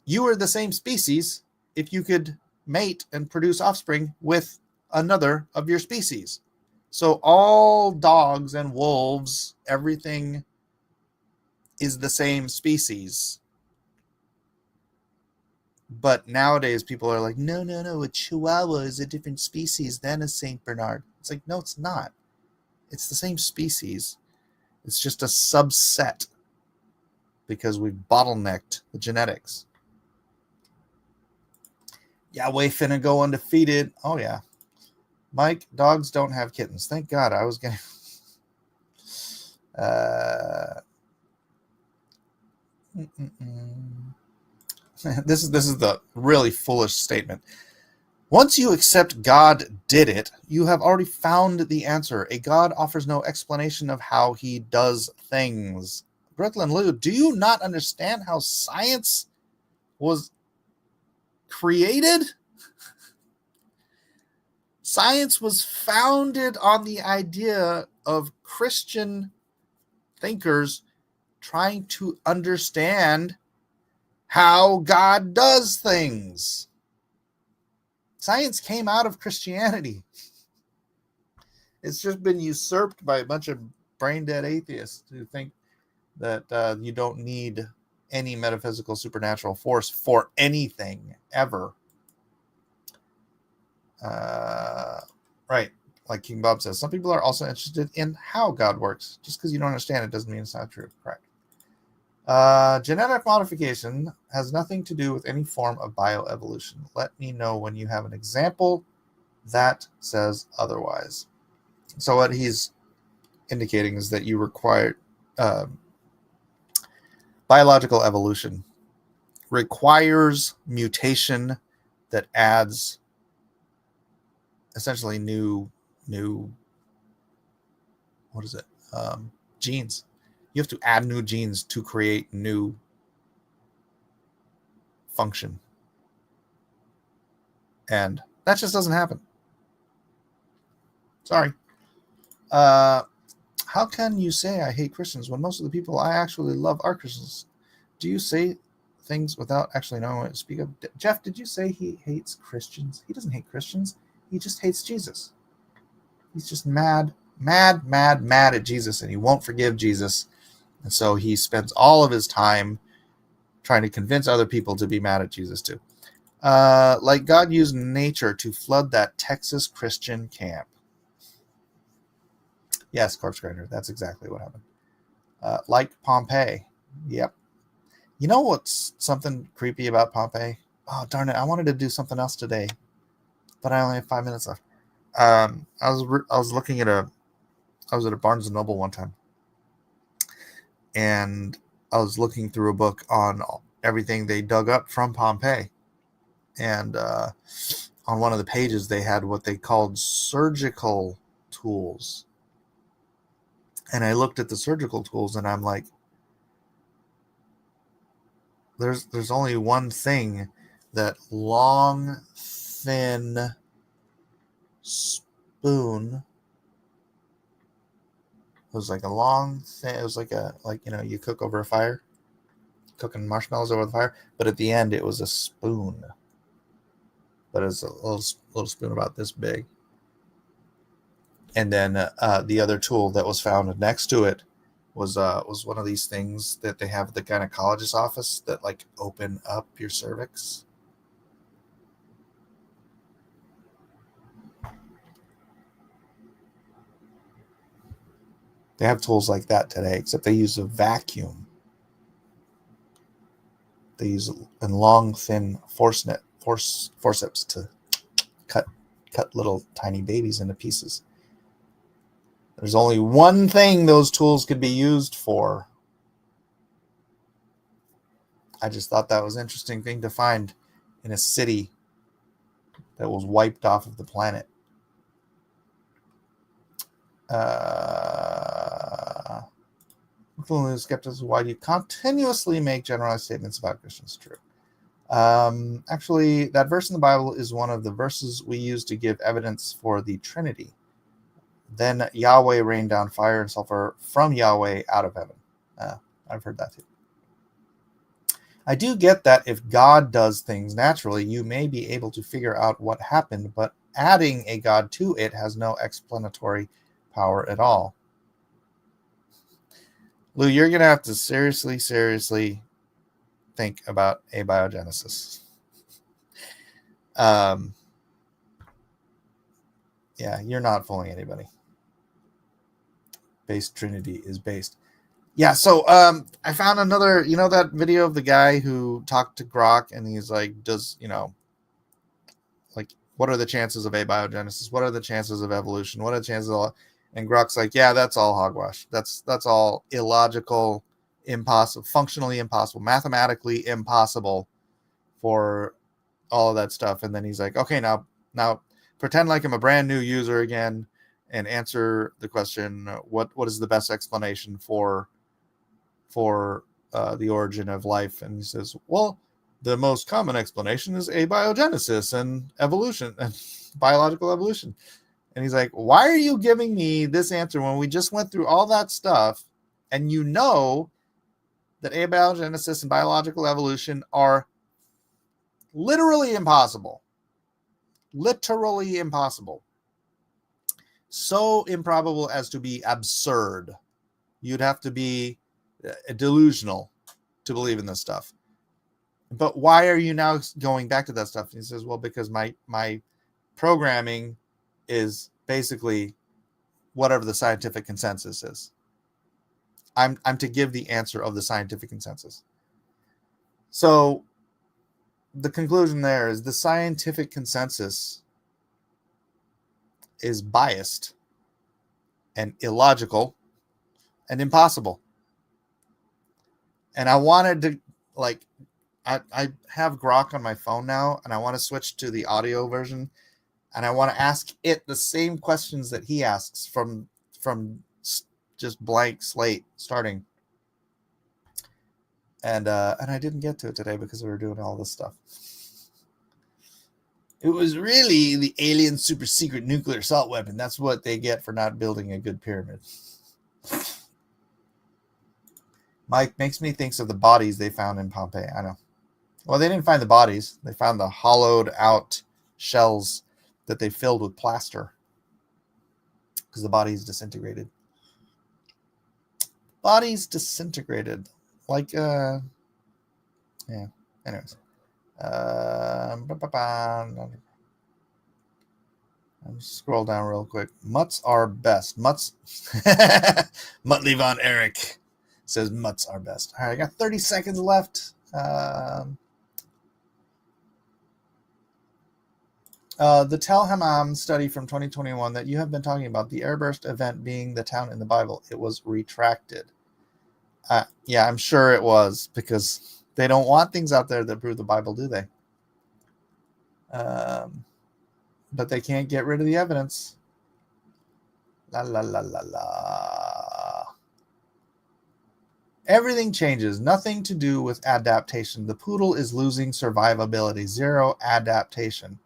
You were the same species if you could mate and produce offspring with another of your species. So all dogs and wolves, everything is the same species. But nowadays people are like, no, a Chihuahua is a different species than a Saint Bernard. It's like, no, it's not. It's the same species. It's just a subset because we've bottlenecked the genetics. Yahweh finna go undefeated. Oh, yeah. Mike, dogs don't have kittens. Thank God. I was going to... This is the really foolish statement. Once you accept God did it, you have already found the answer. A God offers no explanation of how he does things. Brooklyn Lou, do you not understand how science was created? Science was founded on the idea of Christian thinkers trying to understand how God does things. Science came out of Christianity. It's just been usurped by a bunch of brain-dead atheists who think that you don't need any metaphysical supernatural force for anything, ever. Right. Like King Bob says, some people are also interested in how God works. Just because you don't understand it doesn't mean it's not true. Correct. Genetic modification has nothing to do with any form of bioevolution. Let me know when you have an example that says otherwise. So what he's indicating is that you require biological evolution requires mutation that adds essentially new what is it? Genes. You have to add new genes to create new function. And that just doesn't happen. Sorry. How can you say I hate Christians when most of the people I actually love are Christians? Do you say things without actually knowing what to speak of? Jeff, did you say he hates Christians? He doesn't hate Christians. He just hates Jesus. He's just mad at Jesus, and he won't forgive Jesus. And so he spends all of his time trying to convince other people to be mad at Jesus too. Like God used nature to flood that Texas Christian camp. Yes, Corpse Grinder. That's exactly what happened. Like Pompeii. Yep. You know what's something creepy about Pompeii? Oh, darn it. I wanted to do something else today, but I only have 5 minutes left. I was looking at I was at a Barnes & Noble one time, and I was looking through a book on everything they dug up from Pompeii. And on one of the pages, they had what they called surgical tools. And I looked at the surgical tools, and I'm like, there's only one thing that long, thin spoon. It was like a long, thin. It was like you cook over a fire, cooking marshmallows over the fire. But at the end, it was a spoon. But it's a little spoon about this big. And then the other tool that was found next to it was one of these things that they have at the gynecologist's office that like open up your cervix. They have tools like that today, except they use a vacuum. They use a long, thin forceps to cut little tiny babies into pieces. There's only one thing those tools could be used for. I just thought that was an interesting thing to find in a city that was wiped off of the planet. Skeptics, why do you continuously make generalized statements about Christians? True. Actually, that verse in the Bible is one of the verses we use to give evidence for the Trinity. Then Yahweh rained down fire and sulfur from Yahweh out of heaven. I've heard that too. I do get that if God does things naturally, you may be able to figure out what happened, but adding a God to it has no explanatory power at all. Lou, you're going to have to seriously think about abiogenesis. Yeah, you're not fooling anybody. Based Trinity is based. Yeah, so I found another, that video of the guy who talked to Grok and he's like, what are the chances of abiogenesis? What are the chances of evolution? What are the chances of... And Grok's like, yeah, that's all hogwash. That's all illogical, impossible, functionally impossible, mathematically impossible for all of that stuff. And then he's like, okay, now pretend like I'm a brand new user again and answer the question, what is the best explanation for the origin of life? And he says, well, the most common explanation is abiogenesis and evolution and biological evolution. And he's like, why are you giving me this answer when we just went through all that stuff and you know that abiogenesis and biological evolution are literally impossible? Literally impossible. So improbable as to be absurd. You'd have to be delusional to believe in this stuff. But why are you now going back to that stuff? And he says, well, because my programming is basically whatever the scientific consensus is. I'm to give the answer of the scientific consensus. So the conclusion there is the scientific consensus is biased and illogical and impossible. And I wanted to, I have Grok on my phone now, and I want to switch to the audio version, and I want to ask it the same questions that he asks from just blank slate starting. And I didn't get to it today because we were doing all this stuff. It was really the alien super secret nuclear assault weapon. That's what they get for not building a good pyramid. Mike makes me think of the bodies they found in Pompeii. I know. Well, they didn't find the bodies. They found the hollowed out shells that they filled with plaster because the bodies disintegrated. Bodies disintegrated. Yeah. Anyways. I'll scroll down real quick. Mutts are best. Mutts. Muttley Von Erich says mutts are best. All right, I got 30 seconds left. The Tel Hammam study from 2021 that you have been talking about, the airburst event being the town in the Bible, it was retracted. Yeah, I'm sure it was, because they don't want things out there that prove the Bible, do they? But they can't get rid of the evidence. La la la la la. Everything changes. Nothing to do with adaptation. The poodle is losing survivability. 0 adaptation.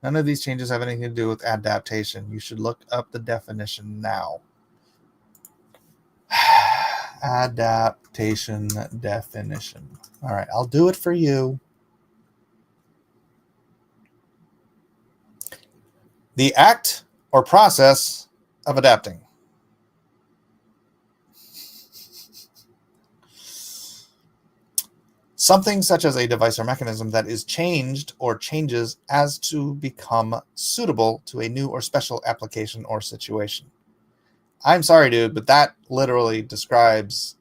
None of these changes have anything to do with adaptation. You should look up the definition now. Adaptation definition. All right, I'll do it for you. The act or process of adapting. Something such as a device or mechanism that is changed or changes as to become suitable to a new or special application or situation. I'm sorry, dude, but that literally describes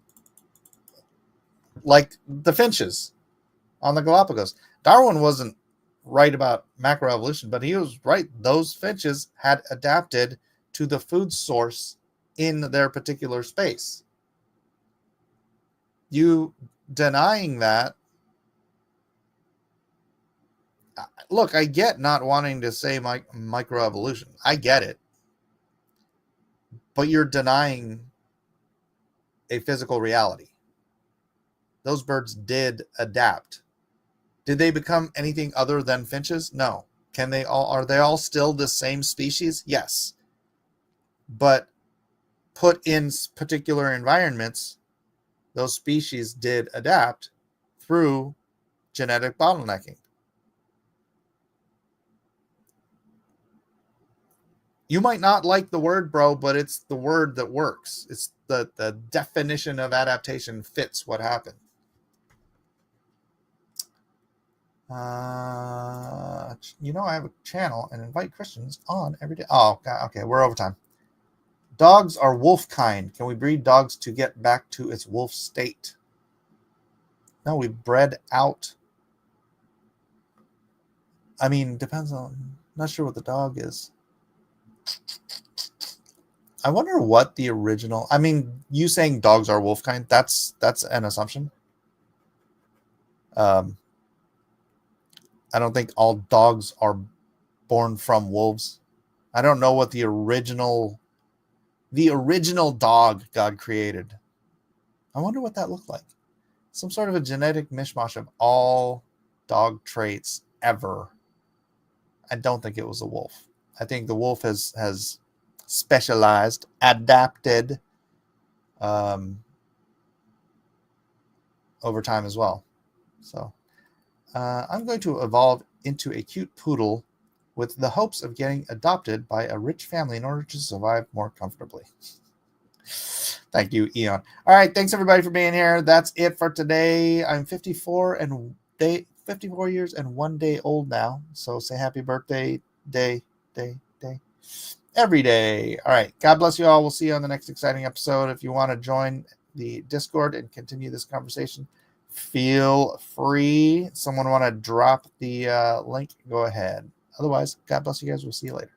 like the finches on the Galapagos. Darwin wasn't right about macroevolution, but he was right. Those finches had adapted to the food source in their particular space. You denying that, look, I get not wanting to say microevolution. I get it. But you're denying a physical reality. Those birds did adapt. Did they become anything other than finches? No. Are they all still the same species? Yes. But put in particular environments, those species did adapt through genetic bottlenecking. You might not like the word, bro, but it's the word that works. It's the definition of adaptation fits what happened. I have a channel and invite Christians on every day. Oh, God, okay, we're over time. Dogs are wolf kind. Can we breed dogs to get back to its wolf state? No, we bred out. I mean, depends on. Not sure what the dog is. I wonder what the original. I mean, you saying dogs are wolf kind? That's an assumption. I don't think all dogs are born from wolves. I don't know what the original dog God created. I wonder what that looked like. Some sort of a genetic mishmash of all dog traits ever. I don't think it was a wolf. I think the wolf has specialized, adapted over time as well. So I'm going to evolve into a cute poodle with the hopes of getting adopted by a rich family in order to survive more comfortably. Thank you, Eon. All right, thanks everybody for being here. That's it for today. I'm 54 years and 1 day old now. So say happy birthday day every day. All right, God bless you all. We'll see you on the next exciting episode. If you want to join the Discord and continue this conversation, feel free. Someone want to drop the link? Go ahead. Otherwise, God bless you guys. We'll see you later.